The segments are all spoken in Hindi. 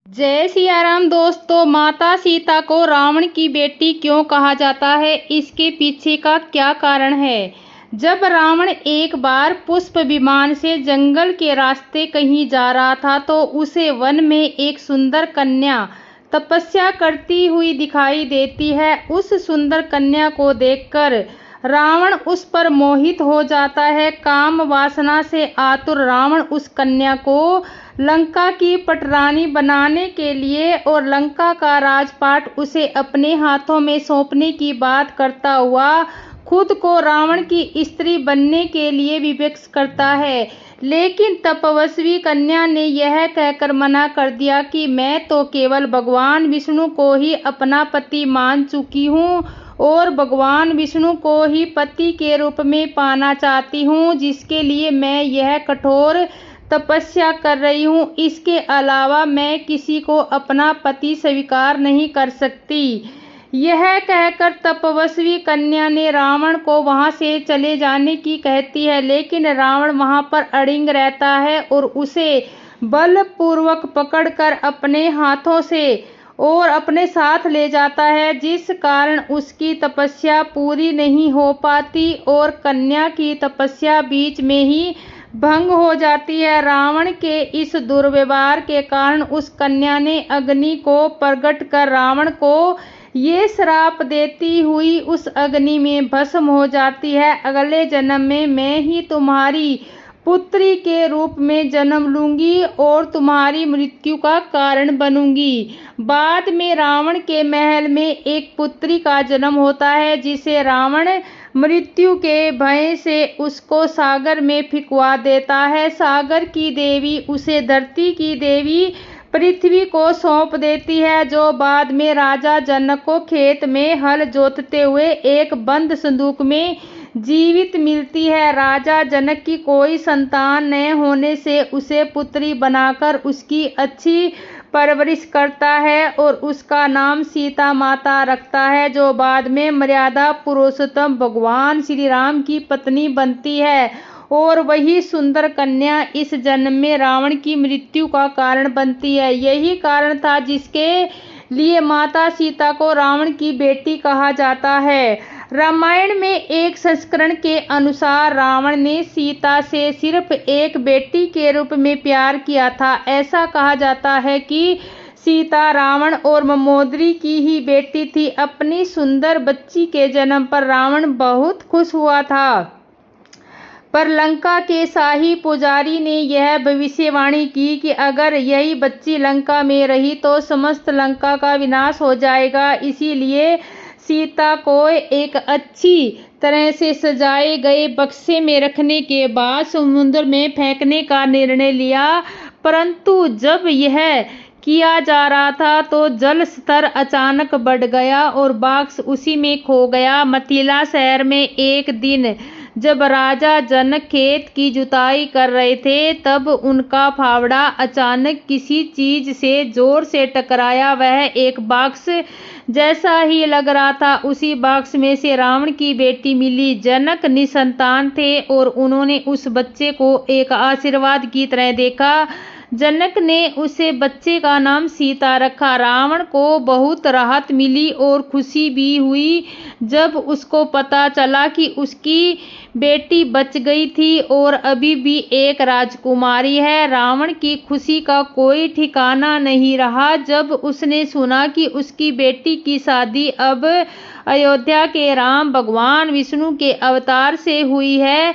जय सिया राम दोस्तों। माता सीता को रावण की बेटी क्यों कहा जाता है, इसके पीछे का क्या कारण है। जब रावण एक बार पुष्प विमान से जंगल के रास्ते कहीं जा रहा था तो उसे वन में एक सुंदर कन्या तपस्या करती हुई दिखाई देती है। उस सुंदर कन्या को देखकर रावण उस पर मोहित हो जाता है। काम वासना से आतुर रावण उस कन्या को लंका की पटरानी बनाने के लिए और लंका का राजपाट उसे अपने हाथों में सौंपने की बात करता हुआ खुद को रावण की स्त्री बनने के लिए विवश करता है। लेकिन तपस्वी कन्या ने यह कहकर मना कर दिया कि मैं तो केवल भगवान विष्णु को ही अपना पति मान चुकी हूँ और भगवान विष्णु को ही पति के रूप में पाना चाहती हूँ, जिसके लिए मैं यह कठोर तपस्या कर रही हूँ। इसके अलावा मैं किसी को अपना पति स्वीकार नहीं कर सकती। यह कहकर तपस्वी कन्या ने रावण को वहां से चले जाने की कहती है, लेकिन रावण वहां पर अड़िग रहता है और उसे बलपूर्वक पकड़कर अपने हाथों से और अपने साथ ले जाता है, जिस कारण उसकी तपस्या पूरी नहीं हो पाती और कन्या की तपस्या बीच में ही भंग हो जाती है। रावण के इस दुर्व्यवहार के कारण उस कन्या ने अग्नि को प्रकट कर रावण को ये श्राप देती हुई उस अग्नि में भस्म हो जाती है, अगले जन्म में मैं ही तुम्हारी पुत्री के रूप में जन्म लूंगी और तुम्हारी मृत्यु का कारण बनूंगी। बाद में रावण के महल में एक पुत्री का जन्म होता है, जिसे रावण मृत्यु के भय से उसको सागर में फेंकवा देता है। सागर की देवी उसे धरती की देवी पृथ्वी को सौंप देती है, जो बाद में राजा जनक को खेत में हल जोतते हुए एक बंद संदूक में जीवित मिलती है। राजा जनक की कोई संतान न होने से उसे पुत्री बनाकर उसकी अच्छी परवरिश करता है और उसका नाम सीता माता रखता है, जो बाद में मर्यादा पुरुषोत्तम भगवान श्री राम की पत्नी बनती है। और वही सुंदर कन्या इस जन्म में रावण की मृत्यु का कारण बनती है। यही कारण था जिसके लिए माता सीता को रावण की बेटी कहा जाता है। रामायण में एक संस्करण के अनुसार रावण ने सीता से सिर्फ एक बेटी के रूप में प्यार किया था। ऐसा कहा जाता है कि सीता रावण और मंदोदरी की ही बेटी थी। अपनी सुंदर बच्ची के जन्म पर रावण बहुत खुश हुआ था, पर लंका के शाही पुजारी ने यह भविष्यवाणी की कि अगर यही बच्ची लंका में रही तो समस्त लंका का विनाश हो जाएगा। इसीलिए सीता को एक अच्छी तरह से सजाए गए बक्से में रखने के बाद समुद्र में फेंकने का निर्णय लिया, परंतु जब यह किया जा रहा था तो जल स्तर अचानक बढ़ गया और बक्स उसी में खो गया। मिथिला शहर में एक दिन जब राजा जनक खेत की जुताई कर रहे थे, तब उनका फावड़ा अचानक किसी चीज से जोर से टकराया। वह एक बॉक्स जैसा ही लग रहा था। उसी बॉक्स में से रावण की बेटी मिली। जनक निसंतान थे और उन्होंने उस बच्चे को एक आशीर्वाद की तरह देखा। जनक ने उसे बच्चे का नाम सीता रखा। रावण को बहुत राहत मिली और खुशी भी हुई जब उसको पता चला कि उसकी बेटी बच गई थी और अभी भी एक राजकुमारी है। रावण की खुशी का कोई ठिकाना नहीं रहा जब उसने सुना कि उसकी बेटी की शादी अब अयोध्या के राम भगवान विष्णु के अवतार से हुई है।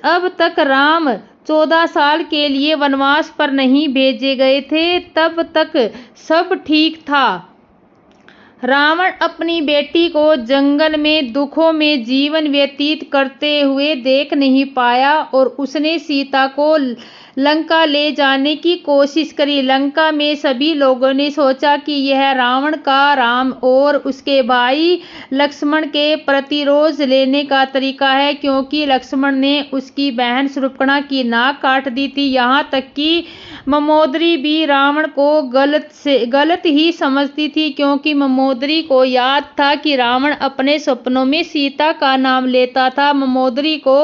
अब तक राम 14 साल के लिए वनवास पर नहीं भेजे गए थे, तब तक सब ठीक था। रावण अपनी बेटी को जंगल में दुखों में जीवन व्यतीत करते हुए देख नहीं पाया और उसने सीता को लंका ले जाने की कोशिश करी। लंका में सभी लोगों ने सोचा कि यह रावण का राम और उसके भाई लक्ष्मण के प्रतिरोध लेने का तरीका है, क्योंकि लक्ष्मण ने उसकी बहन शूर्पणखा की नाक काट दी थी। यहाँ तक कि मंदोदरी भी रावण को गलत ही समझती थी, क्योंकि मंदोदरी को याद था कि रावण अपने सपनों में सीता का नाम लेता था। मंदोदरी को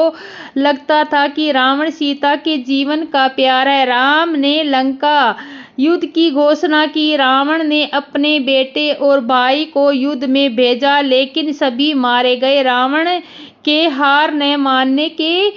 लगता था कि रावण सीता के जीवन का प्यार है। राम ने लंका युद्ध की घोषणा की। रावण ने अपने बेटे और भाई को युद्ध में भेजा, लेकिन सभी मारे गए। रावण के हार न मानने के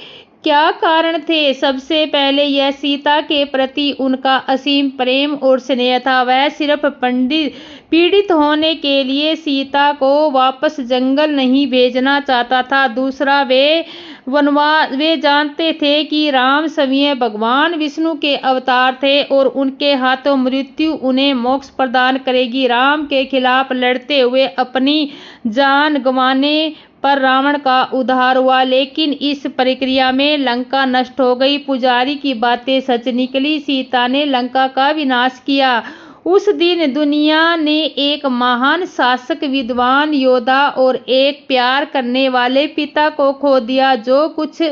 क्या कारण थे? सबसे पहले यह सीता के प्रति उनका असीम प्रेम और स्नेह था। वह सिर्फ पीड़ित होने के लिए सीता को वापस जंगल नहीं भेजना चाहता था। दूसरा, वे जानते थे कि राम स्वयं भगवान विष्णु के अवतार थे और उनके हाथों मृत्यु उन्हें मोक्ष प्रदान करेगी। राम के खिलाफ लड़ते हुए अपनी जान गंवाने पर रावण का उद्धार हुआ, लेकिन इस प्रक्रिया में लंका नष्ट हो गई। पुजारी की बातें सच निकली, सीता ने लंका का विनाश किया। उस दिन दुनिया ने एक महान शासक, विद्वान योद्धा और एक प्यार करने वाले पिता को खो दिया, जो कुछ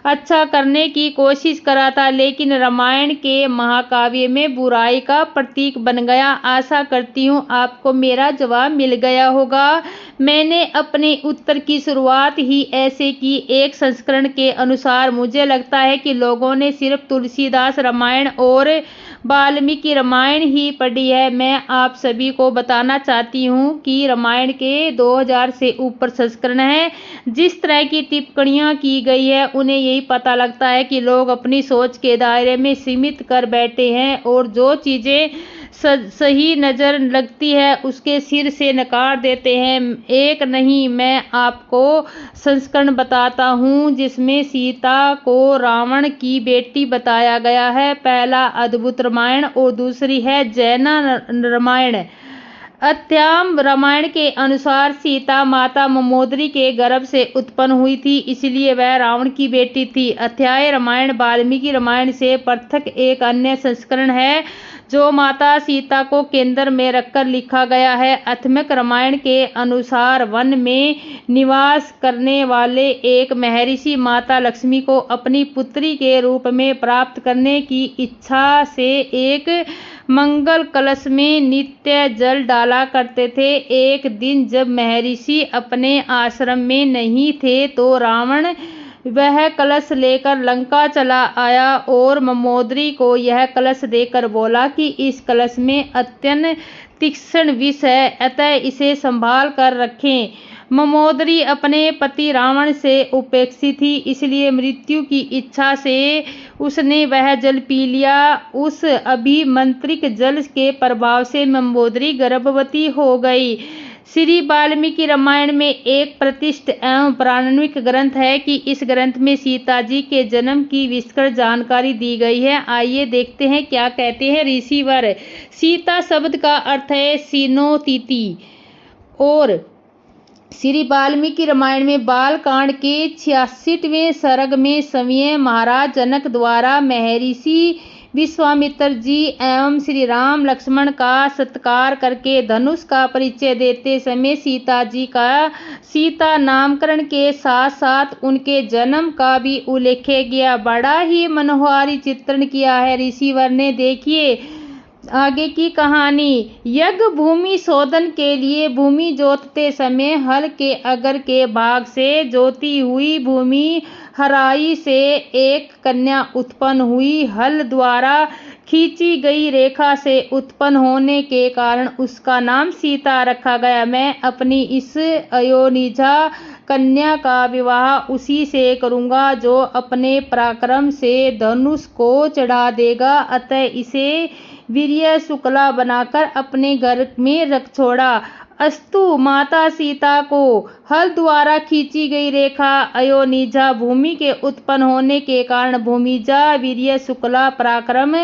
अच्छा करने की कोशिश कर रहा था, लेकिन रामायण के महाकाव्य में बुराई का प्रतीक बन गया। आशा करती हूँ आपको मेरा जवाब मिल गया होगा। मैंने अपने उत्तर की शुरुआत ही ऐसे की। एक संस्करण के अनुसार मुझे लगता है कि लोगों ने सिर्फ तुलसीदास रामायण और वाल्मीकि रामायण ही पढ़ी है। मैं आप सभी को बताना चाहती हूँ कि रामायण के 2000 से ऊपर संस्करण हैं। जिस तरह की टिप्पणियाँ की गई है, उन्हें यही पता लगता है कि लोग अपनी सोच के दायरे में सीमित कर बैठे हैं और जो चीज़ें सही नजर लगती है उसके सिर से नकार देते हैं। एक नहीं, मैं आपको संस्करण बताता हूँ जिसमें सीता को रावण की बेटी बताया गया है। पहला अद्भुत रामायण और दूसरी है जैन रामायण। अध्यात्म रामायण के अनुसार सीता माता मंदोदरी के गर्भ से उत्पन्न हुई थी, इसलिए वह रावण की बेटी थी। अध्याय रामायण वाल्मीकि रामायण से पृथक एक अन्य संस्करण है जो माता सीता को केंद्र में रखकर लिखा गया है। अध्यात्म रामायण के अनुसार वन में निवास करने वाले एक महर्षि माता लक्ष्मी को अपनी पुत्री के रूप में प्राप्त करने की इच्छा से एक मंगल कलश में नित्य जल डाला करते थे। एक दिन जब महर्षि अपने आश्रम में नहीं थे तो रावण वह कलश लेकर लंका चला आया और मंदोदरी को यह कलश देकर बोला कि इस कलश में अत्यंत तीक्ष्ण विष है, अतः इसे संभाल कर रखें। मंदोदरी अपने पति रावण से उपेक्षित थी, इसलिए मृत्यु की इच्छा से उसने वह जल पी लिया। उस अभिमंत्रित जल के प्रभाव से मंदोदरी गर्भवती हो गई। श्री वाल्मीकि रामायण में एक प्रतिष्ठित एवं पौराणिक ग्रंथ है कि इस ग्रंथ में सीता जी के जन्म की विस्तृत जानकारी दी गई है। आइए देखते हैं क्या कहते हैं ऋषिवर। सीता शब्द का अर्थ है सीनोतिथि और श्री वाल्मीकि रामायण में बाल कांड के 66वें सर्ग में स्वयं महाराज जनक द्वारा महर्षि विश्वामित्र जी एवं श्री राम लक्ष्मण का सत्कार करके धनुष का परिचय देते समय सीता जी का सीता नामकरण के साथ साथ उनके जन्म का भी उल्लेख किया। बड़ा ही मनोहारी चित्रण किया है ऋषिवर ने। देखिए आगे की कहानी। यज्ञ भूमि शोधन के लिए भूमि जोतते समय हल के अगर के भाग से जोती हुई भूमि हराई से एक कन्या उत्पन्न हुई। हल द्वारा खींची गई रेखा से उत्पन्न होने के कारण उसका नाम सीता रखा गया। मैं अपनी इस अयोनिजा कन्या का विवाह उसी से करूंगा जो अपने पराक्रम से धनुष को चढ़ा देगा, अतः इसे वीर्य शुक्ला बनाकर अपने घर में रख छोड़ा। अस्तु, माता सीता को हल द्वारा खींची गई रेखा अयोनिजा भूमि के उत्पन्न होने के कारण भूमिजा वीर्य शुक्ला पराक्रम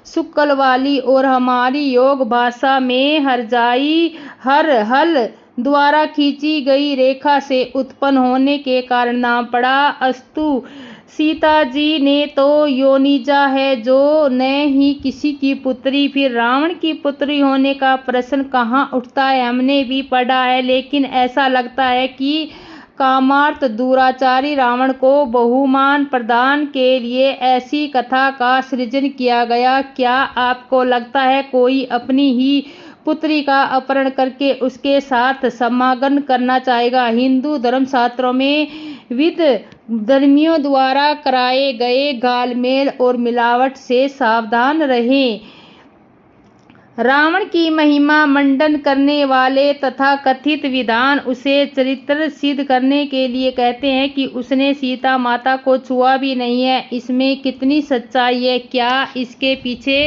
शुक्ल वाली और हमारी योग भाषा में हरजाई हल द्वारा खींची गई रेखा से उत्पन्न होने के कारण नाम पड़ा। अस्तु, सीता जी ने तो योनिजा है जो न ही किसी की पुत्री, फिर रावण की पुत्री होने का प्रश्न कहाँ उठता है हमने भी पढ़ा है, लेकिन ऐसा लगता है कि कामार्थ दुराचारी रावण को बहुमान प्रदान के लिए ऐसी कथा का सृजन किया गया। क्या आपको लगता है कोई अपनी ही पुत्री का अपहरण करके उसके साथ समागम करना चाहेगा? हिंदू धर्मशास्त्रों में विद धर्मियों द्वारा कराए गए घालमेल और मिलावट से सावधान रहें। रावण की महिमा मंडन करने वाले तथा कथित विद्वान उसे चरित्र सिद्ध करने के लिए कहते हैं कि उसने सीता माता को छुआ भी नहीं है। इसमें कितनी सच्चाई है? क्या इसके पीछे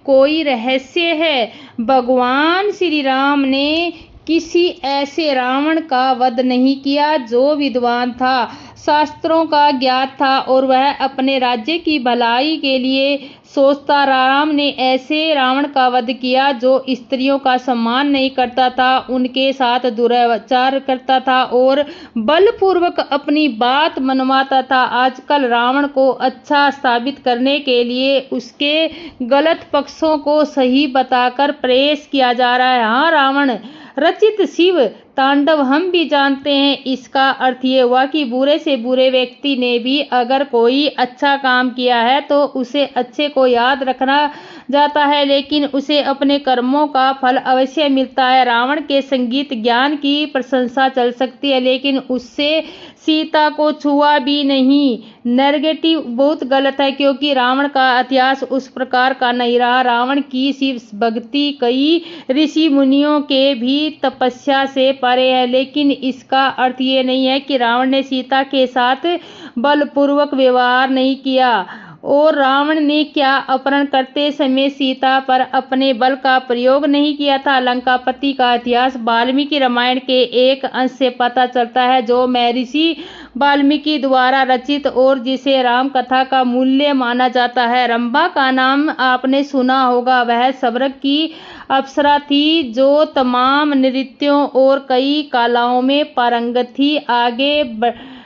कोई रहस्य है? भगवान श्री राम ने किसी ऐसे रावण का वध नहीं किया जो विद्वान था, शास्त्रों का ज्ञात था और वह अपने राज्य की भलाई के लिए सोचता। राम ने ऐसे रावण का वध किया जो स्त्रियों का सम्मान नहीं करता था, उनके साथ दुराचार करता था और बलपूर्वक अपनी बात मनवाता था। आजकल रावण को अच्छा साबित करने के लिए उसके गलत पक्षों को सही बताकर प्रयास किया जा रहा है। हाँ, रावण रचित शिव तांडव हम भी जानते हैं। इसका अर्थ ये हुआ कि बुरे से बुरे व्यक्ति ने भी अगर कोई अच्छा काम किया है तो उसे अच्छे को याद रखना जाता है, लेकिन उसे अपने कर्मों का फल अवश्य मिलता है। रावण के संगीत ज्ञान की प्रशंसा चल सकती है, लेकिन उससे सीता को छुआ भी नहीं। नेगेटिव बहुत गलत है, क्योंकि रावण का इतिहास उस प्रकार का नहीं रहा। रावण की शिव भक्ति कई ऋषि मुनियों के भी तपस्या से परे है, लेकिन इसका अर्थ ये नहीं है कि रावण ने सीता के साथ बलपूर्वक व्यवहार नहीं किया। और रावण ने क्या अपहरण करते समय सीता पर अपने बल का प्रयोग नहीं किया था? लंकापति का इतिहास वाल्मीकि रामायण के एक अंश से पता चलता है, जो महर्षि वाल्मीकि द्वारा रचित और जिसे राम कथा का मूल्य माना जाता है। रंभा का नाम आपने सुना होगा। वह स्वर्ग की अप्सरा थी जो तमाम नृत्यों और कई कलाओं में पारंगत थी। आगे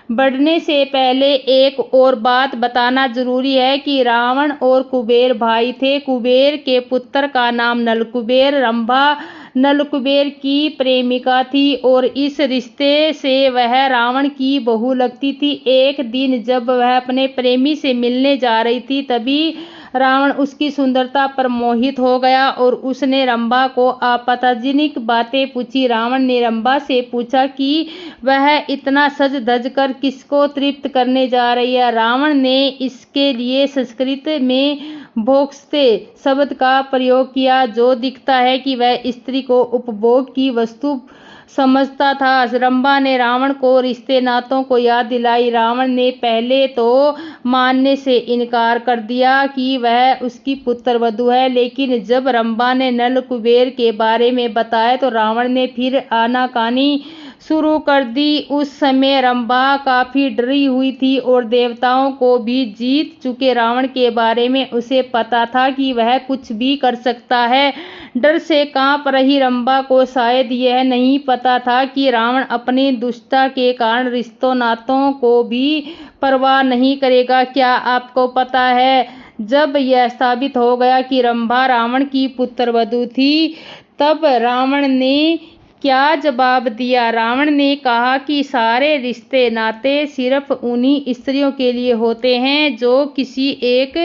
बढ़ने से पहले एक और बात बताना जरूरी है कि रावण और कुबेर भाई थे। कुबेर के पुत्र का नाम नलकुबेर, रंभा नलकुबेर की प्रेमिका थी और इस रिश्ते से वह रावण की बहू लगती थी। एक दिन जब वह अपने प्रेमी से मिलने जा रही थी, तभी रावण उसकी सुंदरता पर मोहित हो गया और उसने रंभा को आपत्तिजनक बातें पूछी। रावण ने रंभा से पूछा कि वह इतना सज धज कर किसको तृप्त करने जा रही है। रावण ने इसके लिए संस्कृत में भोक्स्ते शब्द का प्रयोग किया, जो दिखता है कि वह स्त्री को उपभोग की वस्तु समझता था। रंभा ने रावण को रिश्ते नातों को याद दिलाई। रावण ने पहले तो मानने से इनकार कर दिया कि वह उसकी पुत्र वधू है, लेकिन जब रंभा ने नल कुबेर के बारे में बताया तो रावण ने फिर आनाकानी शुरू कर दी। उस समय रंभा काफी डरी हुई थी और देवताओं को भी जीत चुके रावण के बारे में उसे पता था कि वह कुछ भी कर सकता है। डर से कांप रही रंभा को शायद यह नहीं पता था कि रावण अपनी दुष्टता के कारण रिश्तों नातों को भी परवाह नहीं करेगा। क्या आपको पता है, जब यह साबित हो गया कि रंभा रावण की पुत्र वधू थी, तब रावण ने क्या जवाब दिया? रावण ने कहा कि सारे रिश्ते नाते सिर्फ उन्हीं स्त्रियों के लिए होते हैं जो किसी एक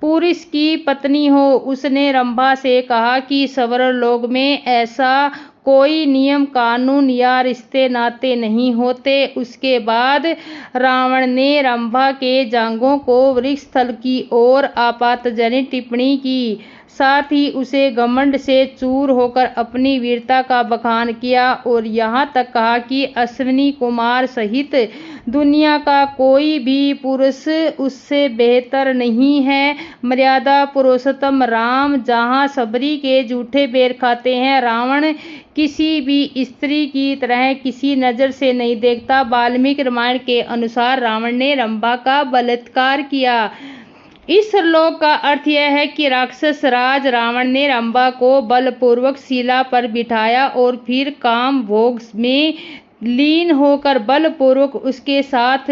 पुरुष की पत्नी हो। उसने रंभा से कहा कि स्वर्गलोक में ऐसा कोई नियम कानून या रिश्ते नाते नहीं होते। उसके बाद रावण ने रंभा के जांघों को वृक्ष स्थल की ओर आपत्तिजनक टिप्पणी की, साथ ही उसे घमंड से चूर होकर अपनी वीरता का बखान किया और यहाँ तक कहा कि अश्विनी कुमार सहित दुनिया का कोई भी पुरुष उससे बेहतर नहीं है। मर्यादा पुरुषोत्तम राम जहाँ सबरी के झूठे बेर खाते हैं, रावण किसी भी स्त्री की तरह किसी नजर से नहीं देखता। वाल्मीकि रामायण के अनुसार रावण ने रंभा का बलात्कार किया। इस श्लोक का अर्थ यह है कि राक्षस राज रावण ने रंभा को बलपूर्वक शिला पर बिठाया और फिर काम भोग में लीन होकर बलपूर्वक उसके साथ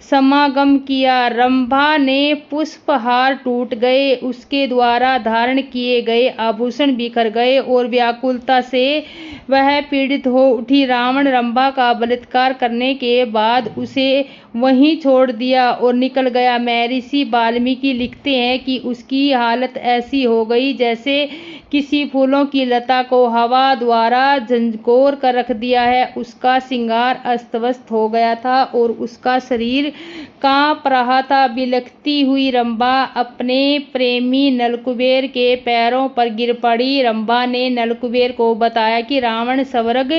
समागम किया। रंभा ने पुष्पहार टूट गए, उसके द्वारा धारण किए गए आभूषण बिखर गए और व्याकुलता से वह पीड़ित हो उठी। रावण रंभा का बलात्कार करने के बाद उसे वहीं छोड़ दिया और निकल गया। महर्षि वाल्मीकि लिखते हैं कि उसकी हालत ऐसी हो गई जैसे किसी फूलों की लता को हवा द्वारा झंझोर कर रख दिया है। उसका श्रृंगार अस्त व्यस्त हो गया था और उसका शरीर कांप रहा था। बिलखती हुई रंभा अपने प्रेमी नलकुबेर के पैरों पर गिर पड़ी। रंभा ने नलकुबेर को बताया कि रावण स्वर्ग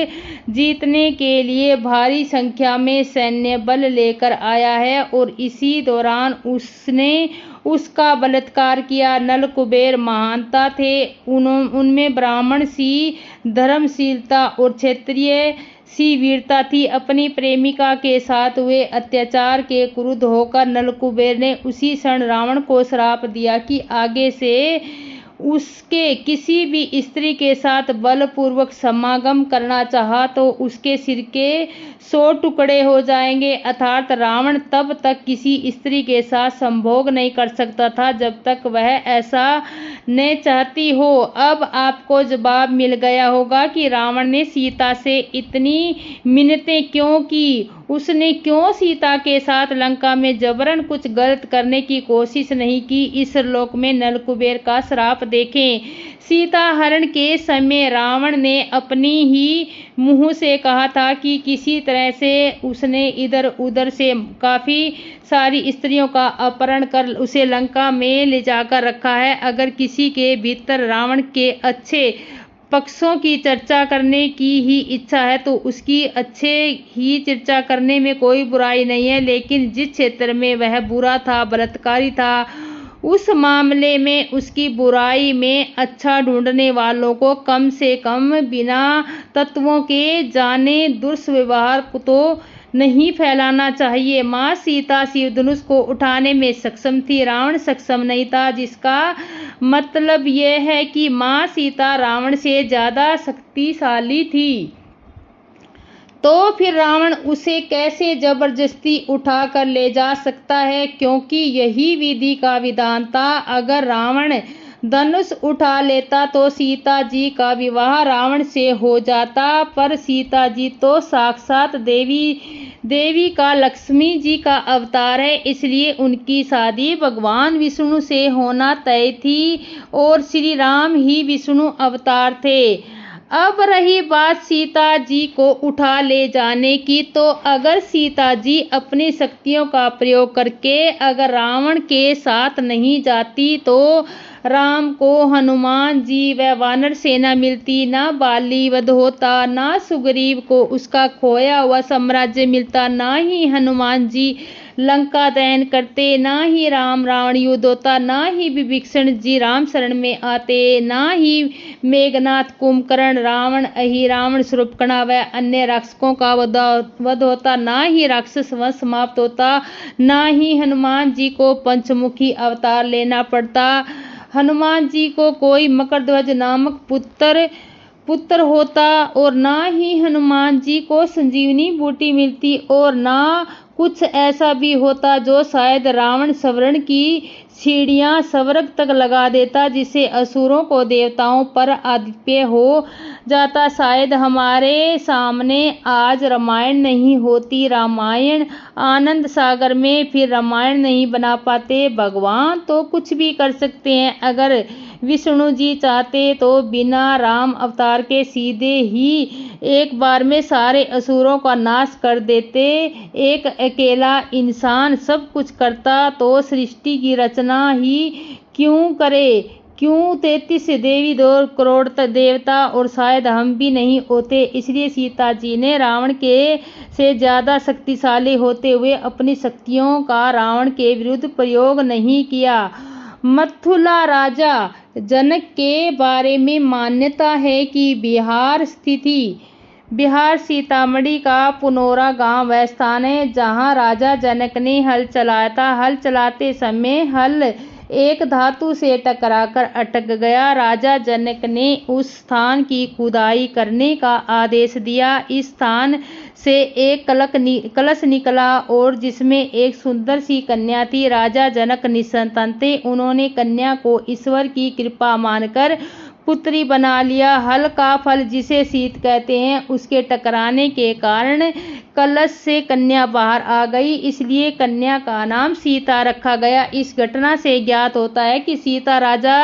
जीतने के लिए भारी संख्या में सैन्य बल लेकर आया है और इसी दौरान उसने उसका बलात्कार किया। नलकुबेर महानता थे, उनमें ब्राह्मण सी धर्मशीलता और क्षत्रिय सी वीरता थी। अपनी प्रेमिका के साथ हुए अत्याचार के क्रुद्ध होकर नलकुबेर ने उसी क्षण रावण को श्राप दिया कि आगे से उसके किसी भी स्त्री के साथ बलपूर्वक समागम करना चाहा तो उसके सिर के 100 टुकड़े हो जाएंगे। अर्थात रावण तब तक किसी स्त्री के साथ संभोग नहीं कर सकता था जब तक वह ऐसा न चाहती हो। अब आपको जवाब मिल गया होगा कि रावण ने सीता से इतनी मिन्नतें क्यों की। उसने क्यों सीता के साथ लंका में जबरन कुछ गलत करने की कोशिश नहीं की। इस श्लोक में नलकुबेर का श्राप देखें। सीता हरण के समय रावण ने अपनी ही मुंह से कहा था कि किसी तरह से उसने इधर उधर से काफी सारी स्त्रियों का अपहरण कर उसे लंका में ले जाकर रखा है। अगर किसी के भीतर रावण के अच्छे पक्षों की चर्चा करने की ही इच्छा है तो उसकी अच्छे ही चर्चा करने में कोई बुराई नहीं है, लेकिन जिस क्षेत्र में वह बुरा था, बलात्कारी था, उस मामले में उसकी बुराई में अच्छा ढूंढने वालों को कम से कम बिना तत्वों के जाने दुष्व्यवहार तो नहीं फैलाना चाहिए। माँ सीता शिवधनुष को उठाने में सक्षम थी, रावण सक्षम नहीं था, जिसका मतलब यह है कि माँ सीता रावण से ज्यादा शक्तिशाली थी। तो फिर रावण उसे कैसे जबरदस्ती उठा कर ले जा सकता है, क्योंकि यही विधि का विधान था। अगर रावण धनुष उठा लेता तो सीता जी का विवाह रावण से हो जाता, पर सीता जी तो साक्षात देवी का लक्ष्मी जी का अवतार है, इसलिए उनकी शादी भगवान विष्णु से होना तय थी और श्री राम ही विष्णु अवतार थे। अब रही बात सीता जी को उठा ले जाने की, तो अगर सीता जी अपनी शक्तियों का प्रयोग करके अगर रावण के साथ नहीं जाती तो राम को हनुमान जी व वानर सेना मिलती, ना बाली वध होता, ना सुग्रीव को उसका खोया हुआ साम्राज्य मिलता, ना ही हनुमान जी लंका दहन करते, ना ही राम रावण युद्ध होता, ना ही विभीषण जी राम शरण में आते, ना ही मेघनाथ कुंभकर्ण रावण अहिरावण शूर्पणखा व अन्य राक्षसों का वध होता, ना ही राक्षस वंश समाप्त होता, ना ही हनुमान जी को पंचमुखी अवतार लेना पड़ता, हनुमान जी को कोई मकरध्वज नामक पुत्र होता, और ना ही हनुमान जी को संजीवनी बूटी मिलती, और ना कुछ ऐसा भी होता जो शायद रावण स्वर्ण की सीढ़ियां स्वर्ग तक लगा देता, जिससे असुरों को देवताओं पर आधिपत्य हो जाता। शायद हमारे सामने आज रामायण नहीं होती, रामायण आनंद सागर में, फिर रामायण नहीं बना पाते। भगवान तो कुछ भी कर सकते हैं। अगर विष्णु जी चाहते तो बिना राम अवतार के सीधे ही एक बार में सारे असुरों का नाश कर देते। एक अकेला इंसान सब कुछ करता तो सृष्टि की रचना ही क्यों करे, क्यों 33 देवी 2 करोड़ देवता, और शायद हम भी नहीं होते। इसलिए सीता जी ने रावण के से ज्यादा शक्तिशाली होते हुए अपनी शक्तियों का रावण के विरुद्ध प्रयोग नहीं किया। मथुरा राजा जनक के बारे में मान्यता है कि बिहार सीतामढ़ी का पुनौरा गांव वह स्थान है जहां राजा जनक ने हल चलाया था। हल चलाते समय हल एक धातु से टकराकर अटक गया। राजा जनक ने उस स्थान की खुदाई करने का आदेश दिया। इस स्थान से एक कलश निकला और जिसमें एक सुंदर सी कन्या थी। राजा जनक निसंतान थे। उन्होंने कन्या को ईश्वर की कृपा मानकर पुत्री बना लिया। हल का फल जिसे शीत कहते हैं, उसके टकराने के कारण कलश से कन्या बाहर आ गई, इसलिए कन्या का नाम सीता रखा गया। इस घटना से ज्ञात होता है कि सीता राजा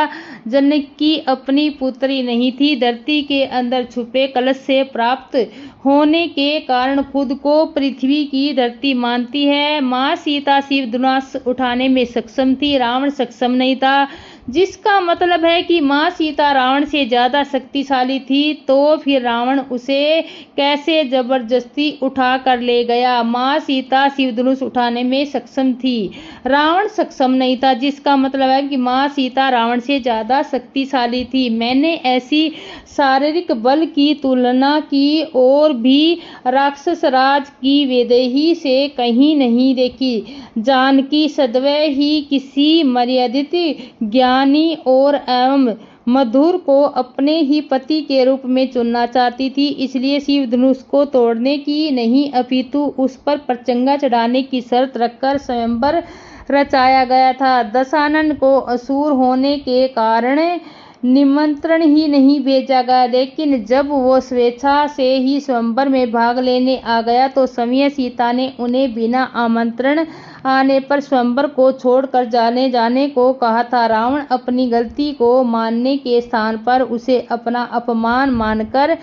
जनक की अपनी पुत्री नहीं थी। धरती के अंदर छुपे कलश से प्राप्त होने के कारण खुद को पृथ्वी की धरती मानती है। माँ सीता शिव धनुष उठाने में सक्षम थी, रावण सक्षम नहीं था, जिसका मतलब है कि माँ सीता रावण से ज्यादा शक्तिशाली थी। तो फिर रावण उसे कैसे जबरदस्ती उठा कर ले गया? माँ सीता शिव धनुष उठाने में सक्षम थी, रावण सक्षम नहीं था, जिसका मतलब है कि माँ सीता रावण से ज्यादा शक्तिशाली थी। मैंने ऐसी शारीरिक बल की तुलना की और भी राक्षस राज की वैदेही से कहीं नहीं देखी। जानकी सदैव ही किसी मर्यादित ज्ञानी और एवं मधुर को अपने ही पति के रूप में चुनना चाहती थी, इसलिए शिव धनुष को तोड़ने की नहीं अपितु उस पर प्रचंगा चढ़ाने की शर्त रखकर स्वयंवर रचाया गया था। दशानन को असुर होने के कारण निमंत्रण ही नहीं भेजा गया, लेकिन जब वो स्वेच्छा से ही स्वयंवर में भाग लेने आ गया तो समय सीता ने उन्हें बिना आमंत्रण आने पर स्वयंवर को छोड़कर जाने को कहा था। रावण अपनी गलती को मानने के स्थान पर उसे अपना अपमान मानकर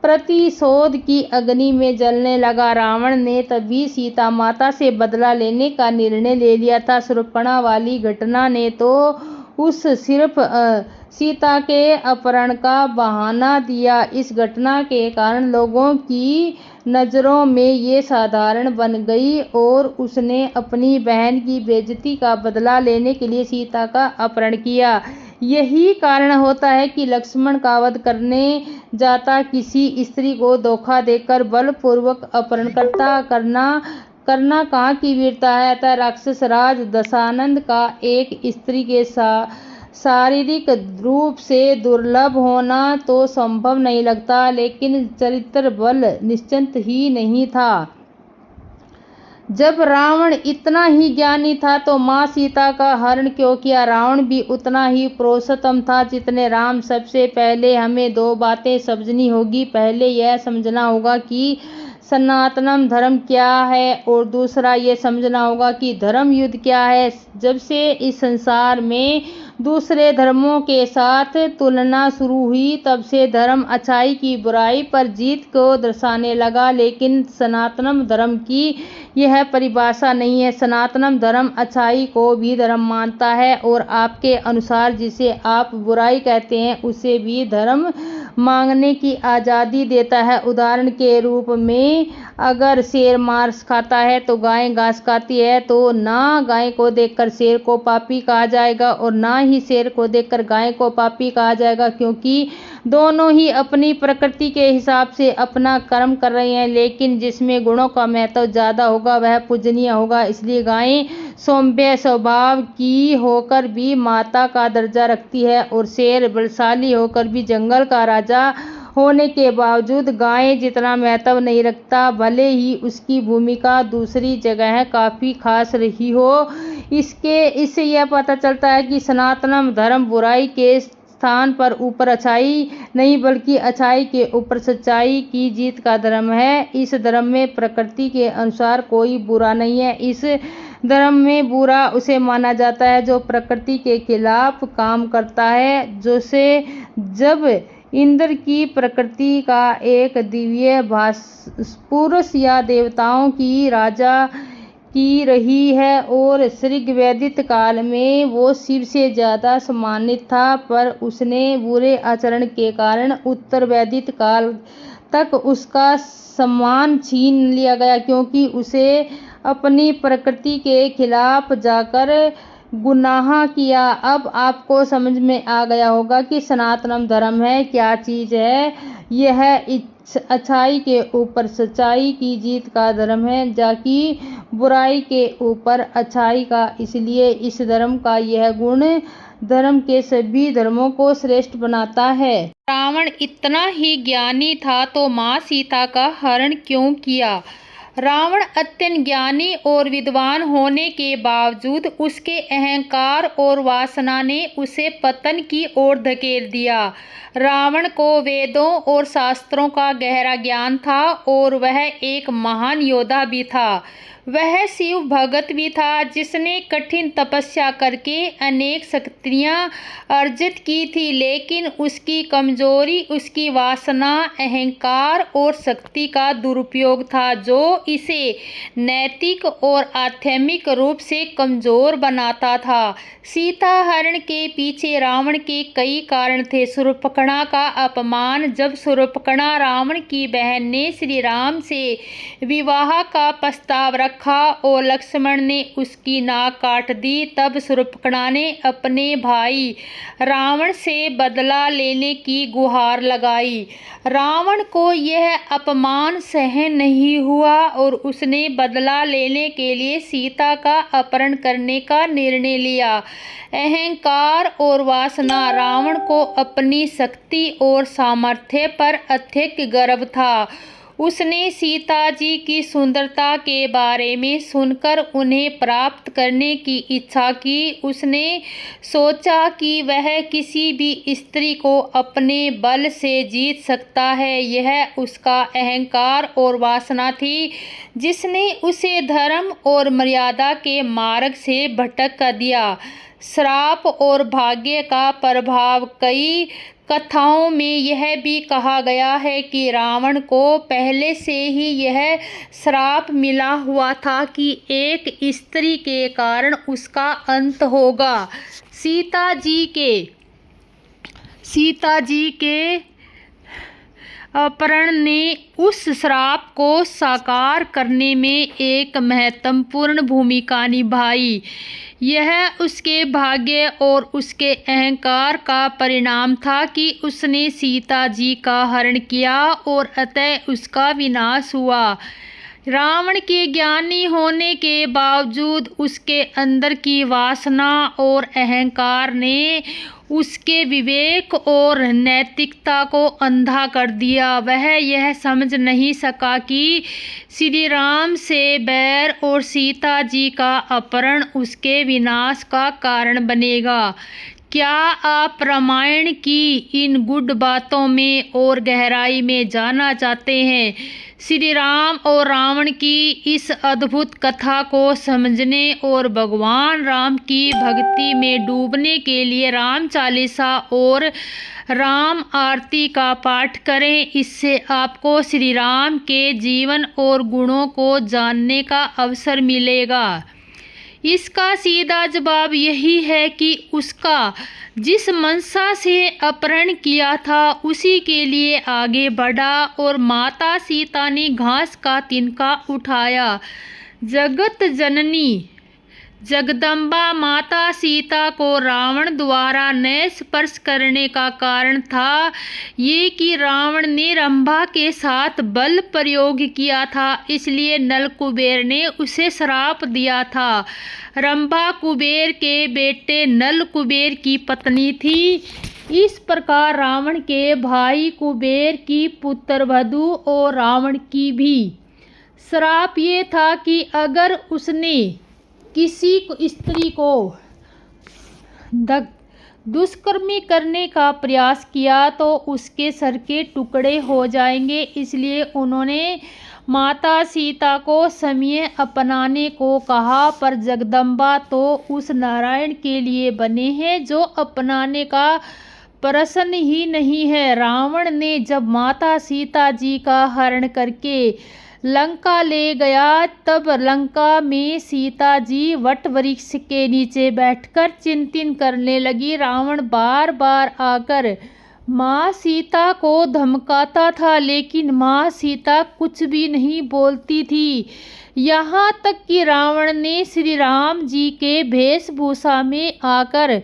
प्रतिशोध की अग्नि में जलने लगा। रावण ने तभी सीता माता से बदला लेने का निर्णय ले लिया था। शूर्पणखा वाली घटना ने तो उस सिर्फ सीता के अपहरण का बहाना दिया। इस घटना के कारण लोगों की नजरों में ये साधारण बन गई और उसने अपनी बहन की बेइज्जती का बदला लेने के लिए सीता का अपहरण किया। यही कारण होता है कि लक्ष्मण का वध करने जाता किसी स्त्री को धोखा देकर बलपूर्वक अपहरण करना कहाँ की वीरता है। अतः राक्षस राज दशानन का एक स्त्री के शारीरिक रूप से दुर्लभ होना तो संभव नहीं लगता, लेकिन चरित्र बल निश्चित ही नहीं था। जब रावण इतना ही ज्ञानी था तो माँ सीता का हरण क्यों किया? रावण भी उतना ही पुरुषोत्तम था जितने राम। सबसे पहले हमें दो बातें समझनी होगी। पहले यह समझना होगा कि सनातन धर्म क्या है और दूसरा ये समझना होगा कि धर्म युद्ध क्या है। जब से इस संसार में दूसरे धर्मों के साथ तुलना शुरू हुई तब से धर्म अच्छाई की बुराई पर जीत को दर्शाने लगा, लेकिन सनातन धर्म की यह परिभाषा नहीं है। सनातन धर्म अच्छाई को भी धर्म मानता है और आपके अनुसार जिसे आप बुराई कहते हैं उसे भी धर्म मांगने की आज़ादी देता है। उदाहरण के रूप में अगर शेर मांस खाता है तो गाय घास खाती है, तो ना गाय को देखकर शेर को पापी कहा जाएगा और ना ही शेर को देखकर गाय को पापी कहा जाएगा, क्योंकि दोनों ही अपनी प्रकृति के हिसाब से अपना कर्म कर रहे हैं। लेकिन जिसमें गुणों का महत्व ज्यादा होगा वह पूजनीय होगा। इसलिए गाय सौम्य स्वभाव की होकर भी माता का दर्जा रखती है और शेर बलशाली होकर भी जंगल का राजा होने के बावजूद गाय जितना महत्व नहीं रखता, भले ही उसकी भूमिका दूसरी जगह काफी खास रही हो। इससे यह पता चलता है कि सनातन धर्म बुराई के स्थान पर ऊपर अच्छाई नहीं बल्कि अच्छाई के ऊपर सच्चाई की जीत का धर्म है। इस धर्म में प्रकृति के अनुसार कोई बुरा नहीं है। इस धर्म में बुरा उसे माना जाता है जो प्रकृति के खिलाफ काम करता है। जैसे जब इंद्र की प्रकृति का एक दिव्य पुरुष या देवताओं की राजा की रही है और ऋग्वैदिक काल में वो शिव से ज्यादा सम्मानित था, पर उसने बुरे आचरण के कारण उत्तर वैदिक काल तक उसका सम्मान छीन लिया गया, क्योंकि उसे अपनी प्रकृति के खिलाफ जाकर गुनाह किया। अब आपको समझ में आ गया होगा कि सनातन धर्म है क्या चीज है। यह अच्छाई के ऊपर सच्चाई की जीत का धर्म है, जाकि बुराई के ऊपर अच्छाई का। इसलिए इस धर्म का यह गुण धर्म के सभी धर्मों को श्रेष्ठ बनाता है। रावण इतना ही ज्ञानी था तो माँ सीता का हरण क्यों किया? रावण अत्यंत ज्ञानी और विद्वान होने के बावजूद उसके अहंकार और वासना ने उसे पतन की ओर धकेल दिया। रावण को वेदों और शास्त्रों का गहरा ज्ञान था और वह एक महान योद्धा भी था। वह शिव भगत भी था जिसने कठिन तपस्या करके अनेक शक्तियाँ अर्जित की थी, लेकिन उसकी कमजोरी उसकी वासना, अहंकार और शक्ति का दुरुपयोग था जो इसे नैतिक और आध्यात्मिक रूप से कमजोर बनाता था। सीता हरण के पीछे रावण के कई कारण थे। शूर्पणखा का अपमान। जब शूर्पणखा रावण की बहन ने श्री राम से विवाह का प्रस्ताव रखा और लक्ष्मण ने उसकी नाक काट दी, तब शूर्पणखा ने अपने भाई रावण से बदला लेने की गुहार लगाई। रावण को यह अपमान सहन नहीं हुआ और उसने बदला लेने के लिए सीता का अपहरण करने का निर्णय लिया। अहंकार और वासना। रावण को अपनी शक्ति और सामर्थ्य पर अत्यधिक गर्व था। उसने सीता जी की सुंदरता के बारे में सुनकर उन्हें प्राप्त करने की इच्छा की। उसने सोचा कि वह किसी भी स्त्री को अपने बल से जीत सकता है। यह उसका अहंकार और वासना थी जिसने उसे धर्म और मर्यादा के मार्ग से भटक दिया। श्राप और भाग्य का प्रभाव। कई कथाओं में यह भी कहा गया है कि रावण को पहले से ही यह श्राप मिला हुआ था कि एक स्त्री के कारण उसका अंत होगा। सीता जी के अपहरण ने उस श्राप को साकार करने में एक महत्वपूर्ण भूमिका निभाई। यह उसके भाग्य और उसके अहंकार का परिणाम था कि उसने सीता जी का हरण किया और अतः उसका विनाश हुआ। रावण के ज्ञानी होने के बावजूद उसके अंदर की वासना और अहंकार ने उसके विवेक और नैतिकता को अंधा कर दिया। वह यह समझ नहीं सका कि श्री राम से बैर और सीता जी का अपहरण उसके विनाश का कारण बनेगा। क्या आप रामायण की इन गुड बातों में और गहराई में जानना चाहते हैं? श्री राम और रावण की इस अद्भुत कथा को समझने और भगवान राम की भक्ति में डूबने के लिए राम चालीसा और राम आरती का पाठ करें। इससे आपको श्री राम के जीवन और गुणों को जानने का अवसर मिलेगा। इसका सीधा जवाब यही है कि उसका जिस मनसा से अपहरण किया था उसी के लिए आगे बढ़ा और माता सीता ने घास का तिनका उठाया। जगत जननी जगदम्बा माता सीता को रावण द्वारा न स्पर्श करने का कारण था ये कि रावण ने रंभा के साथ बल प्रयोग किया था, इसलिए नल कुबेर ने उसे श्राप दिया था। रंभा कुबेर के बेटे नल कुबेर की पत्नी थी। इस प्रकार रावण के भाई कुबेर की पुत्रवधू और रावण की भी श्राप ये था कि अगर उसने किसी स्त्री को दुष्कर्म करने का प्रयास किया तो उसके सर के टुकड़े हो जाएंगे। इसलिए उन्होंने माता सीता को समय अपनाने को कहा, पर जगदम्बा तो उस नारायण के लिए बने हैं जो अपनाने का प्रश्न ही नहीं है। रावण ने जब माता सीता जी का हरण करके लंका ले गया तब लंका में सीता जी वट वृक्ष के नीचे बैठकर चिंतन करने लगी। रावण बार बार आकर माँ सीता को धमकाता था, लेकिन माँ सीता कुछ भी नहीं बोलती थी। यहाँ तक कि रावण ने श्री राम जी के वेशभूषा में आकर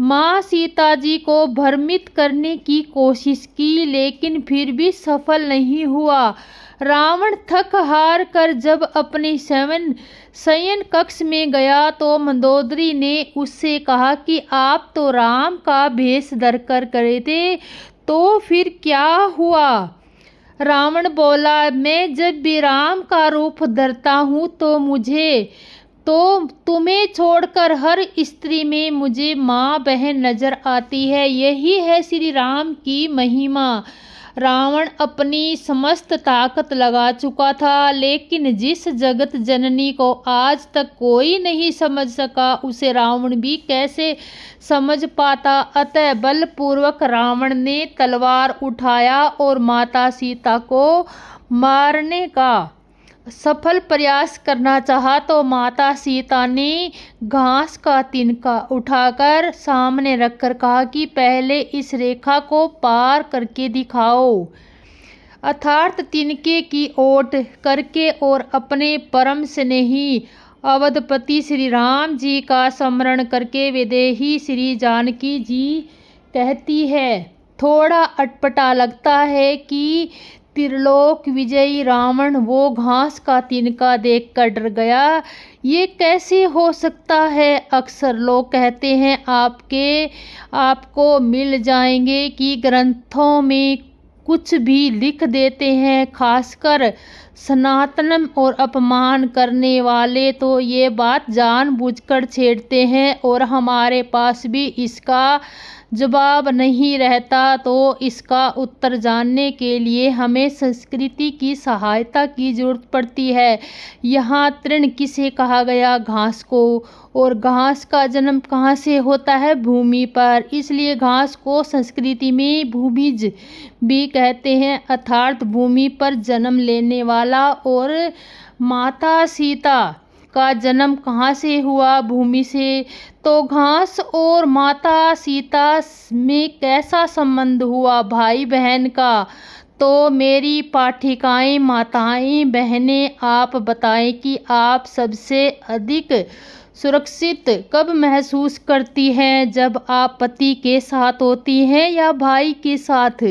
माँ सीता जी को भ्रमित करने की कोशिश की, लेकिन फिर भी सफल नहीं हुआ। रावण थक हार कर जब अपने शयन कक्ष में गया तो मंदोदरी ने उससे कहा कि आप तो राम का भेष धरकर करे थे, तो फिर क्या हुआ? रावण बोला, मैं जब भी राम का रूप धरता हूँ तो तुम्हें छोड़कर हर स्त्री में मुझे माँ बहन नजर आती है। यही है श्री राम की महिमा। रावण अपनी समस्त ताकत लगा चुका था, लेकिन जिस जगत जननी को आज तक कोई नहीं समझ सका, उसे रावण भी कैसे समझ पाता। अतः बलपूर्वक रावण ने तलवार उठाया और माता सीता को मारने का सफल प्रयास करना चाहा, तो माता सीता ने घास का तिनका उठाकर सामने रखकर कहा कि पहले इस रेखा को पार करके दिखाओ। अर्थात तिनके की ओट करके और अपने परम स्नेही अवधपति श्री राम जी का स्मरण करके वैदेही श्री जानकी जी कहती है, थोड़ा अटपटा लगता है कि त्रिलोक विजयी रावण वो घास का तिनका देखकर डर गया। ये कैसे हो सकता है? अक्सर लोग कहते हैं आपको मिल जाएंगे कि ग्रंथों में कुछ भी लिख देते हैं। खासकर सनातन और अपमान करने वाले तो ये बात जानबूझकर छेड़ते हैं और हमारे पास भी इसका जवाब नहीं रहता। तो इसका उत्तर जानने के लिए हमें संस्कृति की सहायता की जरूरत पड़ती है। यहाँ तृण किसे कहा गया? घास को। और घास का जन्म कहाँ से होता है? भूमि पर। इसलिए घास को संस्कृति में भूमिज भी कहते हैं, अर्थात भूमि पर जन्म लेने वाला। और माता सीता का जन्म कहाँ से हुआ? भूमि से। तो घास और माता सीता में कैसा संबंध हुआ? भाई बहन का। तो मेरी पाठिकाएं, माताएं, बहनें, आप बताएं कि आप सबसे अधिक सुरक्षित कब महसूस करती हैं? जब आप पति के साथ होती हैं या भाई के साथ?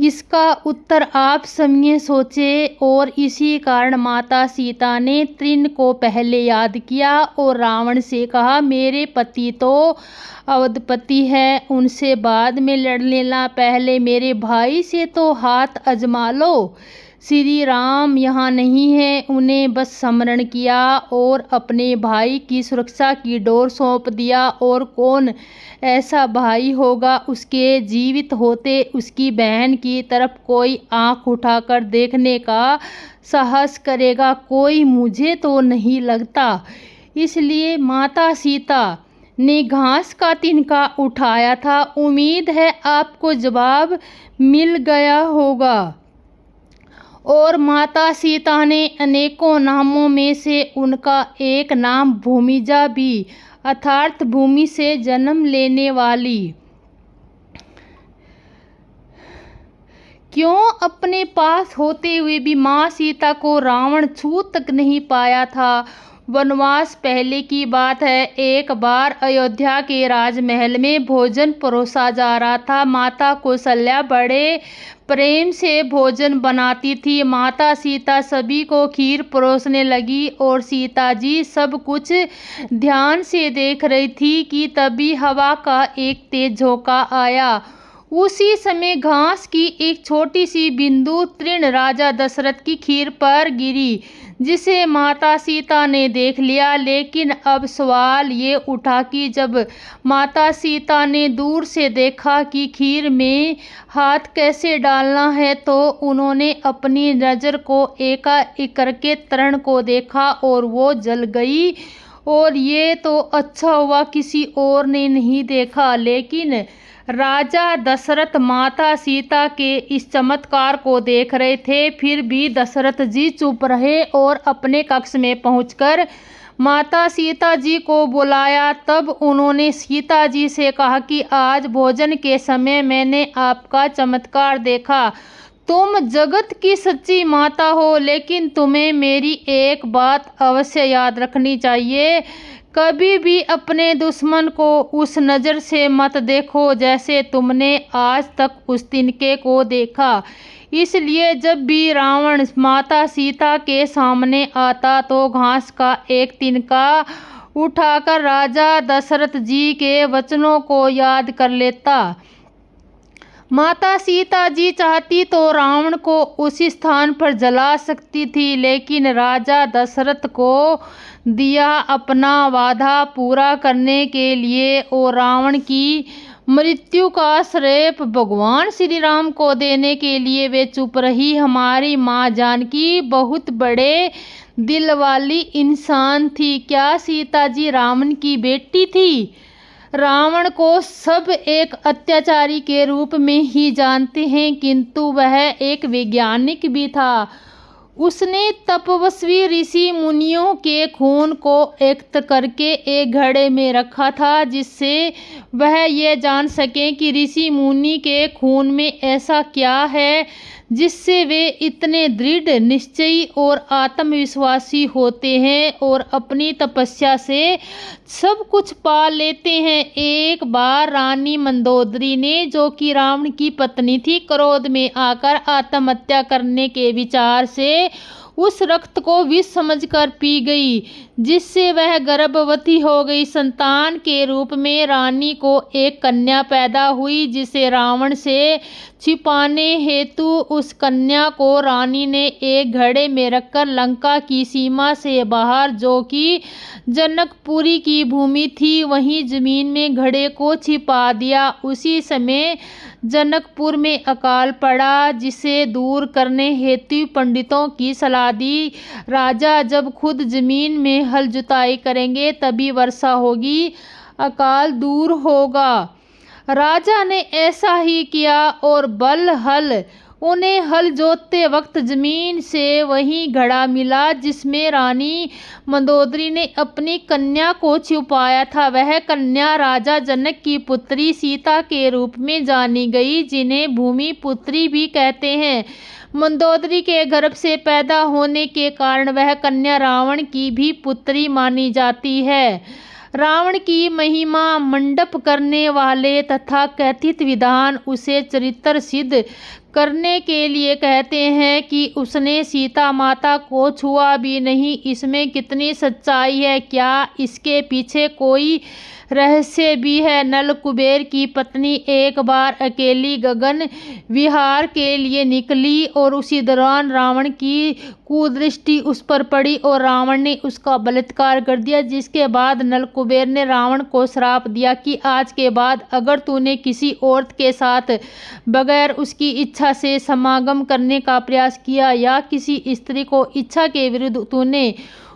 इसका उत्तर आप समय सोचें। और इसी कारण माता सीता ने तृण को पहले याद किया और रावण से कहा, मेरे पति तो अवधपति है, उनसे बाद में लड़ लेना, पहले मेरे भाई से तो हाथ आजमा लो। श्री राम यहाँ नहीं है, उन्हें बस स्मरण किया और अपने भाई की सुरक्षा की डोर सौंप दिया। और कौन ऐसा भाई होगा उसके जीवित होते उसकी बहन की तरफ कोई आंख उठाकर देखने का साहस करेगा? कोई मुझे तो नहीं लगता। इसलिए माता सीता ने घास का तिनका उठाया था। उम्मीद है आपको जवाब मिल गया होगा। और माता सीता ने अनेकों नामों में से उनका एक नाम भूमिजा भी, अर्थात भूमि से जन्म लेने वाली। क्यों? अपने पास होते हुए भी माँ सीता को रावण छू तक नहीं पाया था। वनवास पहले की बात है। एक बार अयोध्या के राजमहल में भोजन परोसा जा रहा था। माता कौशल्या बड़े प्रेम से भोजन बनाती थी। माता सीता सभी को खीर परोसने लगी और सीता जी सब कुछ ध्यान से देख रही थी कि तभी हवा का एक तेज झोंका आया। उसी समय घास की एक छोटी सी बिंदु तृण राजा दशरथ की खीर पर गिरी, जिसे माता सीता ने देख लिया। लेकिन अब सवाल ये उठा कि जब माता सीता ने दूर से देखा कि खीर में हाथ कैसे डालना है, तो उन्होंने अपनी नज़र को एकाएक करके तृण को देखा और वो जल गई। और ये तो अच्छा हुआ किसी और ने नहीं देखा। लेकिन राजा दशरथ माता सीता के इस चमत्कार को देख रहे थे। फिर भी दशरथ जी चुप रहे और अपने कक्ष में पहुंचकर माता सीता जी को बुलाया। तब उन्होंने सीता जी से कहा कि आज भोजन के समय मैंने आपका चमत्कार देखा। तुम जगत की सच्ची माता हो, लेकिन तुम्हें मेरी एक बात अवश्य याद रखनी चाहिए। कभी भी अपने दुश्मन को उस नज़र से मत देखो जैसे तुमने आज तक उस तिनके को देखा। इसलिए जब भी रावण माता सीता के सामने आता तो घास का एक तिनका उठाकर राजा दशरथ जी के वचनों को याद कर लेता। माता सीता जी चाहती तो रावण को उस स्थान पर जला सकती थी, लेकिन राजा दशरथ को दिया अपना वादा पूरा करने के लिए और रावण की मृत्यु का श्रेय भगवान श्री राम को देने के लिए वे चुप रही। हमारी माँ जानकी बहुत बड़े दिल वाली इंसान थी। क्या सीता जी रावण की बेटी थी? रावण को सब एक अत्याचारी के रूप में ही जानते हैं, किंतु वह एक वैज्ञानिक भी था। उसने तपस्वी ऋषि मुनियों के खून को एकत्र करके एक घड़े में रखा था, जिससे वह ये जान सके कि ऋषि मुनि के खून में ऐसा क्या है जिससे वे इतने दृढ़ निश्चयी और आत्मविश्वासी होते हैं और अपनी तपस्या से सब कुछ पा लेते हैं। एक बार रानी मंदोदरी ने, जो कि रावण की पत्नी थी, क्रोध में आकर आत्महत्या करने के विचार से उस रक्त को विष समझकर पी गई, जिससे वह गर्भवती हो गई। संतान के रूप में रानी को एक कन्या पैदा हुई, जिसे रावण से छिपाने हेतु उस कन्या को रानी ने एक घड़े में रखकर लंका की सीमा से बाहर, जो कि जनकपुरी की भूमि थी, वहीं जमीन में घड़े को छिपा दिया। उसी समय जनकपुर में अकाल पड़ा, जिसे दूर करने हेतु पंडितों की सलाह दी। राजा जब खुद जमीन में हल जुताई करेंगे तभी वर्षा होगी, अकाल दूर होगा। राजा ने ऐसा ही किया और उन्हें हल जोतते वक्त जमीन से वही घड़ा मिला जिसमें रानी मंदोदरी ने अपनी कन्या को छुपाया था। वह कन्या राजा जनक की पुत्री सीता के रूप में जानी गई, जिन्हें भूमि पुत्री भी कहते हैं। मंदोदरी के गर्भ से पैदा होने के कारण वह कन्या रावण की भी पुत्री मानी जाती है। रावण की महिमा मंडप करने वाले तथा कथित विधान उसे चरित्र सिद्ध करने के लिए कहते हैं कि उसने सीता माता को छुआ भी नहीं। इसमें कितनी सच्चाई है? क्या इसके पीछे कोई रहस्य भी है? नल कुबेर की पत्नी एक बार अकेली गगन विहार के लिए निकली और उसी दौरान रावण की कुदृष्टि उस पर पड़ी और रावण ने उसका बलात्कार कर दिया, जिसके बाद नल कुबेर ने रावण को श्राप दिया कि आज के बाद अगर तूने किसी औरत के साथ बगैर उसकी इच्छा से समागम करने का प्रयास किया या किसी स्त्री को इच्छा के विरुद्ध तूने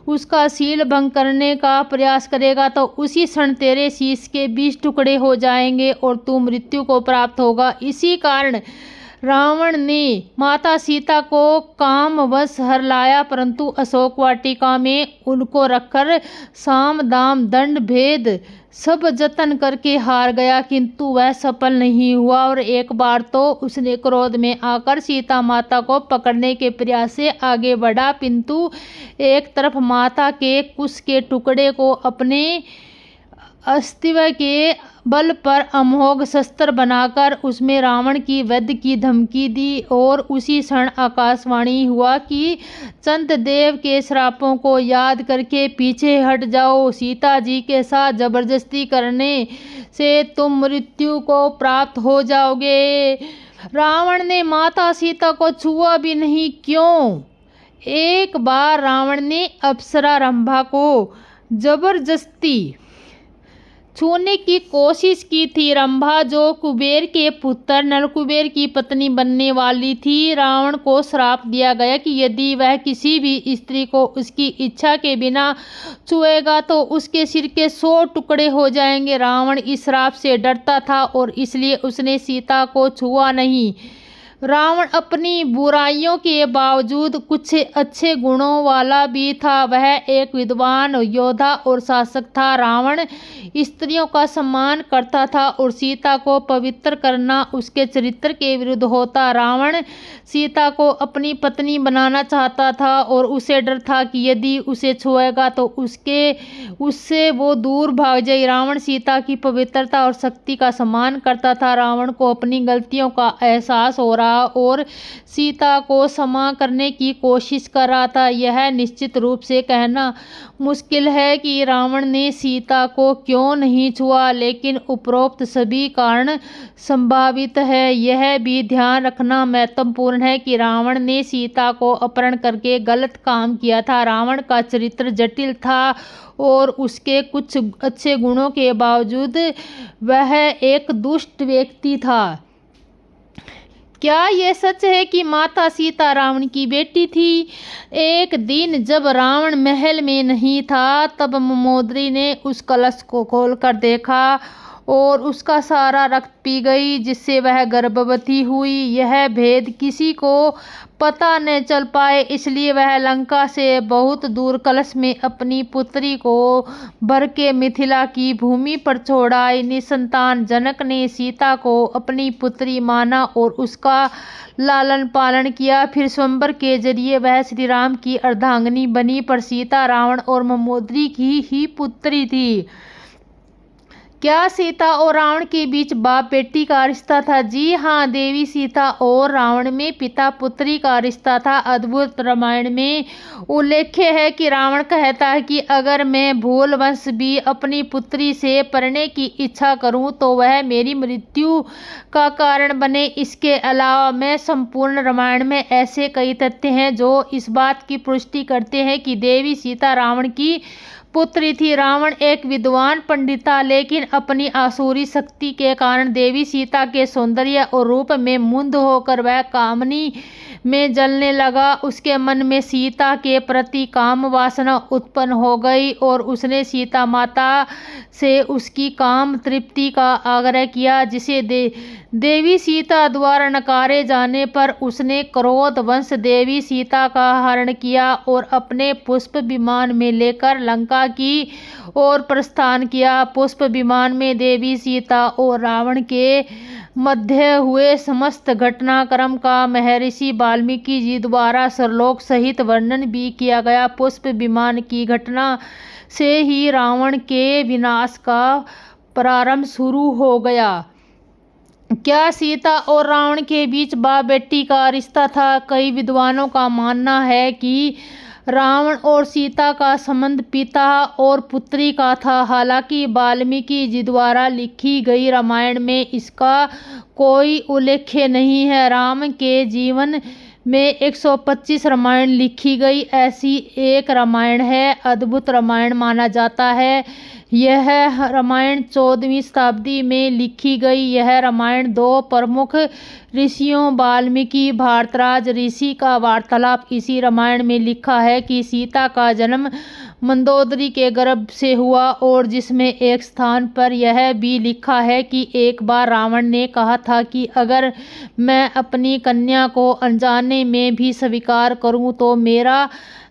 उसका शील भंग करने का प्रयास करेगा तो उसी क्षण तेरे शीश के 20 टुकड़े हो जाएंगे और तू मृत्यु को प्राप्त होगा। इसी कारण रावण ने माता सीता को कामवश हर लाया, परंतु अशोक वाटिका में उनको रखकर साम दाम दंड भेद सब जतन करके हार गया, किंतु वह सफल नहीं हुआ। और एक बार तो उसने क्रोध में आकर सीता माता को पकड़ने के प्रयास से आगे बढ़ा, किंतु एक तरफ माता के कुश के टुकड़े को अपने अस्तित्व के बल पर अमोघ शस्त्र बनाकर उसमें रावण की वध की धमकी दी और उसी क्षण आकाशवाणी हुआ कि चंद्रदेव के श्रापों को याद करके पीछे हट जाओ। सीता जी के साथ जबरदस्ती करने से तुम मृत्यु को प्राप्त हो जाओगे। रावण ने माता सीता को छुआ भी नहीं, क्यों? एक बार रावण ने अप्सरा रंभा को जबरदस्ती छूने की कोशिश की थी। रंभा, जो कुबेर के पुत्र नलकुबेर की पत्नी बनने वाली थी, रावण को श्राप दिया गया कि यदि वह किसी भी स्त्री को उसकी इच्छा के बिना छुएगा तो उसके सिर के 100 टुकड़े हो जाएंगे। रावण इस श्राप से डरता था और इसलिए उसने सीता को छुआ नहीं। रावण अपनी बुराइयों के बावजूद कुछ अच्छे गुणों वाला भी था। वह एक विद्वान योद्धा और शासक था। रावण स्त्रियों का सम्मान करता था और सीता को पवित्र करना उसके चरित्र के विरुद्ध होता। रावण सीता को अपनी पत्नी बनाना चाहता था और उसे डर था कि यदि उसे छुएगा तो उससे वो दूर भाग जाए। रावण सीता की पवित्रता और शक्ति का सम्मान करता था। रावण को अपनी गलतियों का एहसास हो रहा रहा और सीता को क्षमा करने की कोशिश कर रहा था। यह निश्चित रूप से कहना मुश्किल है कि रावण ने सीता को क्यों नहीं छुआ, लेकिन उपरोक्त सभी कारण संभावित है। यह भी ध्यान रखना महत्वपूर्ण है कि रावण ने सीता को अपहरण करके गलत काम किया था। रावण का चरित्र जटिल था और उसके कुछ अच्छे गुणों के बावजूद वह एक दुष्ट व्यक्ति था। क्या यह सच है कि माता सीता रावण की बेटी थी? एक दिन जब रावण महल में नहीं था, तब मंदोदरी ने उस कलश को खोलकर देखा और उसका सारा रक्त पी गई, जिससे वह गर्भवती हुई। यह भेद किसी को पता न चल पाए, इसलिए वह लंका से बहुत दूर कलश में अपनी पुत्री को भर के मिथिला की भूमि पर छोड़ आई। निसंतान जनक ने सीता को अपनी पुत्री माना और उसका लालन पालन किया। फिर स्वयंवर के जरिए वह श्री राम की अर्धांगिनी बनी, पर सीता रावण और मंदोदरी की ही पुत्री थी। क्या सीता और रावण के बीच बाप बेटी का रिश्ता था? जी हाँ, देवी सीता और रावण में पिता पुत्री का रिश्ता था। अद्भुत रामायण में उल्लेख है कि रावण कहता है कि अगर मैं भूलवश भी अपनी पुत्री से परणे की इच्छा करूं तो वह मेरी मृत्यु का कारण बने। इसके अलावा में संपूर्ण रामायण में ऐसे कई तथ्य हैं जो इस बात की पुष्टि करते हैं कि देवी सीता रावण की पुत्री थी। रावण एक विद्वान पंडित था, लेकिन अपनी आसुरी शक्ति के कारण देवी सीता के सौंदर्य और रूप में मुग्ध होकर वह कामनी में जलने लगा। उसके मन में सीता के प्रति काम वासना उत्पन्न हो गई और उसने सीता माता से उसकी काम तृप्ति का आग्रह किया, जिसे देवी सीता द्वारा नकारे जाने पर उसने क्रोधवश देवी सीता का हरण किया और अपने पुष्प विमान में लेकर लंका की ओर प्रस्थान किया। पुष्प विमान में देवी सीता और रावण के मध्य हुए समस्त घटनाक्रम का महर्षि वाल्मीकि जी द्वारा सरलोक सहित वर्णन भी किया गया। पुष्प विमान की घटना से ही रावण के विनाश का प्रारंभ शुरू हो गया। क्या सीता और रावण के बीच बाप बेटी का रिश्ता था? कई विद्वानों का मानना है कि रावण और सीता का संबंध पिता और पुत्री का था। हालांकि वाल्मीकि जी द्वारा लिखी गई रामायण में इसका कोई उल्लेख नहीं है। राम के जीवन में 125 रामायण लिखी गई ऐसी एक रामायण है अद्भुत रामायण माना जाता है। यह रामायण 14वीं शताब्दी में लिखी गई। यह रामायण दो प्रमुख ऋषियों वाल्मीकि भारद्वाज ऋषि का वार्तालाप इसी रामायण में लिखा है कि सीता का जन्म मंदोदरी के गर्भ से हुआ, और जिसमें एक स्थान पर यह भी लिखा है कि एक बार रावण ने कहा था कि अगर मैं अपनी कन्या को अनजाने में भी स्वीकार करूं तो मेरा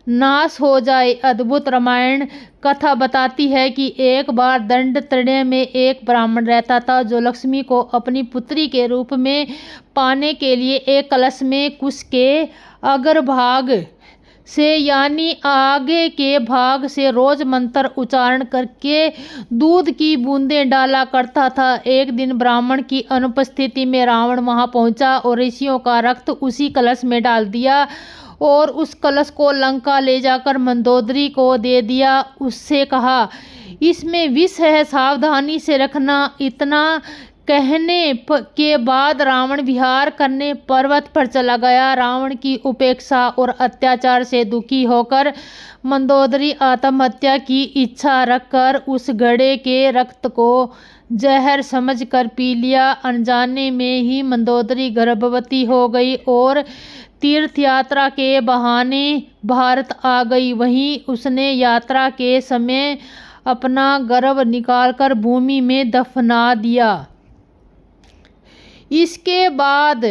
नाश हो जाए। अद्भुत रामायण कथा बताती है कि एक बार दंडत्रण्य में एक ब्राह्मण रहता था जो लक्ष्मी को अपनी पुत्री के रूप में पाने के लिए एक कलश में कुश के अग्रभाग से यानी आगे के भाग से रोज मंत्र उच्चारण करके दूध की बूंदें डाला करता था। एक दिन ब्राह्मण की अनुपस्थिति में रावण वहां पहुंचा और ऋषियों का रक्त उसी कलश में डाल दिया और उस कलश को लंका ले जाकर मंदोदरी को दे दिया। उससे कहा, इसमें विष है, सावधानी से रखना। इतना कहने के बाद रावण विहार करने पर्वत पर चला गया। रावण की उपेक्षा और अत्याचार से दुखी होकर मंदोदरी आत्महत्या की इच्छा रखकर उस घड़े के रक्त को जहर समझकर पी लिया। अनजाने में ही मंदोदरी गर्भवती हो गई और तीर्थ यात्रा के बहाने भारत आ गई। वहीं उसने यात्रा के समय अपना गर्भ निकालकर भूमि में दफना दिया। इसके बाद